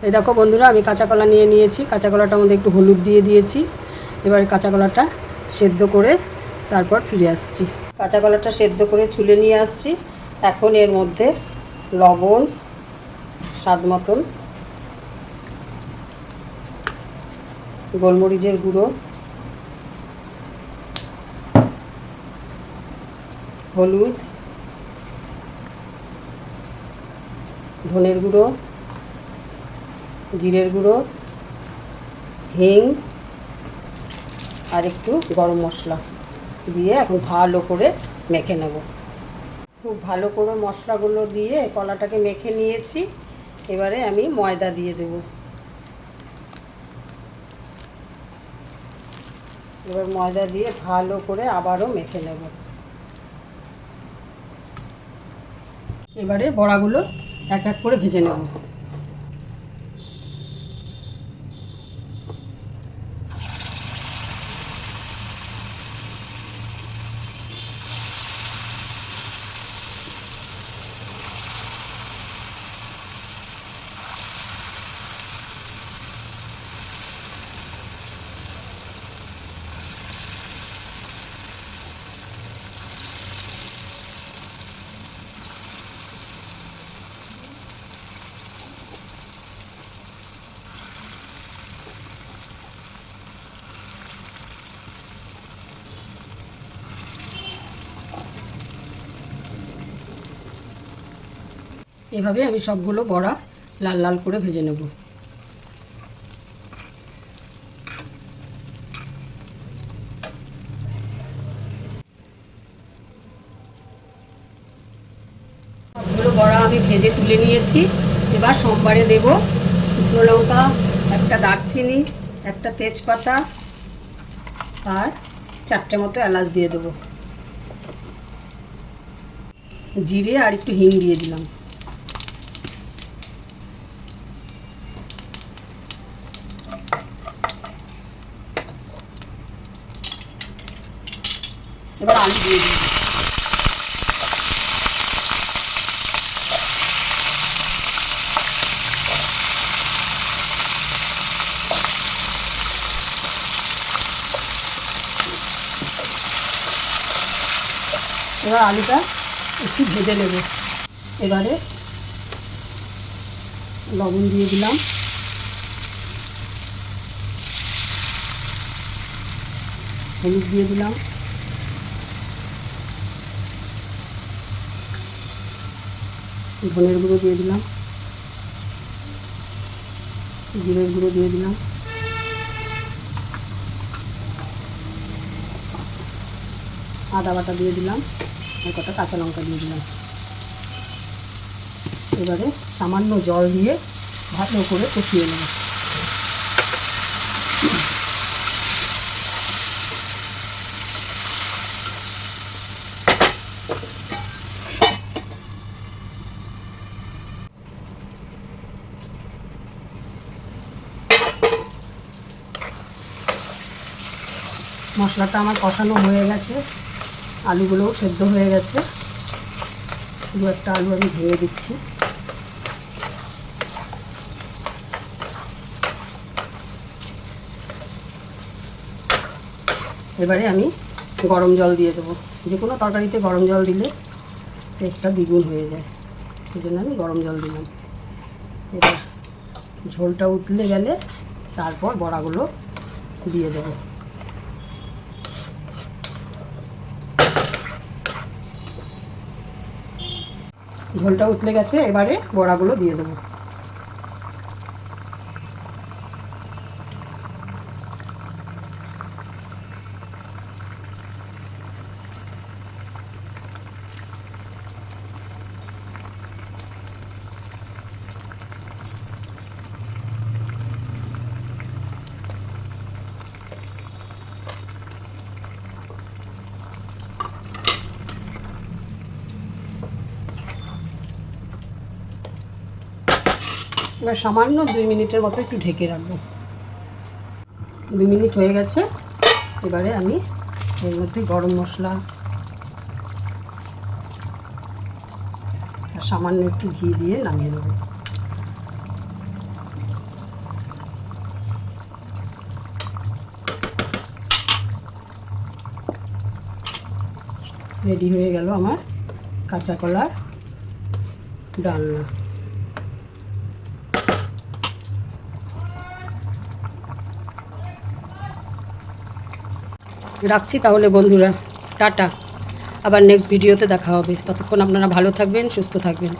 এই দেখো বন্ধুরা, আমি কাঁচা কলা নিয়ে নিয়েছি। কাঁচা কলাটার মধ্যে একটু হলুদ দিয়ে দিয়েছি। এবার কাঁচা কলাটা সেদ্ধ করে তারপর ফিরে আসছি। কাঁচা কলাটা সেদ্ধ করে ছুলে নিয়ে আসছি। এখন এর মধ্যে লবণ স্বাদ মতন, গোলমরিচের গুঁড়ো, হলুদ, ধনের গুঁড়ো, জিরের গুঁড়ো, হিং আর একটু গরম মশলা দিয়ে এখন ভালো করে মেখে নেব। খুব ভালো করে মশলাগুলো দিয়ে কলাটাকে মেখে নিয়েছি। এবারে আমি ময়দা দিয়ে দেব। এবার ময়দা দিয়ে ভালো করে আবারও মেখে নেব। এবারে বড়াগুলো এক এক করে ভেজে নেব। এভাবে আমি সবগুলো বড়া লাল লাল করে ভেজে নেব। সবগুলো বড়া আমি ভেজে তুলে নিয়েছি। এবার সোমবারে দেব শুকনো লঙ্কা, একটা দারচিনি, একটা তেজপাতা আর 4টে মতো এলাচ দিয়ে দেবো। জিরে আর একটু হিং দিয়ে দিলাম। এবার আলু দিয়ে দিই। এবার আলুটা একটু ভেজে নেব। এবারে লবণ দিয়ে দিলাম, হলুদ দিয়ে দিলাম, ধনের গুঁড়ো দিয়ে দিলাম, জিরের গুঁড়ো দিয়ে দিলাম, আদা বাটা দিয়ে দিলাম, আর কটা কাঁচা লঙ্কা দিয়ে দিলাম। এবারে সামান্য জল দিয়ে ভালো করে কষিয়ে নেব। মশলাটা আমার কষানো হয়ে গেছে, আলুগুলোও সেদ্ধ হয়ে গেছে। দু একটা আলু আমি ভেঙে দিচ্ছি। এবারে আমি গরম জল দিয়ে দেবো। যে কোনো তরকারিতে গরম জল দিলে টেস্টটা দ্বিগুণ হয়ে যায়, সেই জন্য আমি গরম জল দিলাম। এবার ঝোলটা উতলে গেলে তারপর বড়াগুলো দিয়ে দেবো। ঝোলটা উতলে গেছে, এবারে বড়াগুলো দিয়ে দেবো। এবার সামান্য 2 মিনিটের মতো একটু ঢেকে রাখবো। 2 মিনিট হয়ে গেছে। এবারে আমি এর মধ্যে গরম মশলা আর সামান্য একটু ঘি দিয়ে নামিয়ে নেব। রেডি হয়ে গেল আমার কাঁচা কলার ডালনা। রাখছি তাহলে বন্ধুরা, টাটা। আবার নেক্সট ভিডিওতে দেখা হবে। ততক্ষণ আপনারা ভালো থাকবেন, সুস্থ থাকবেন।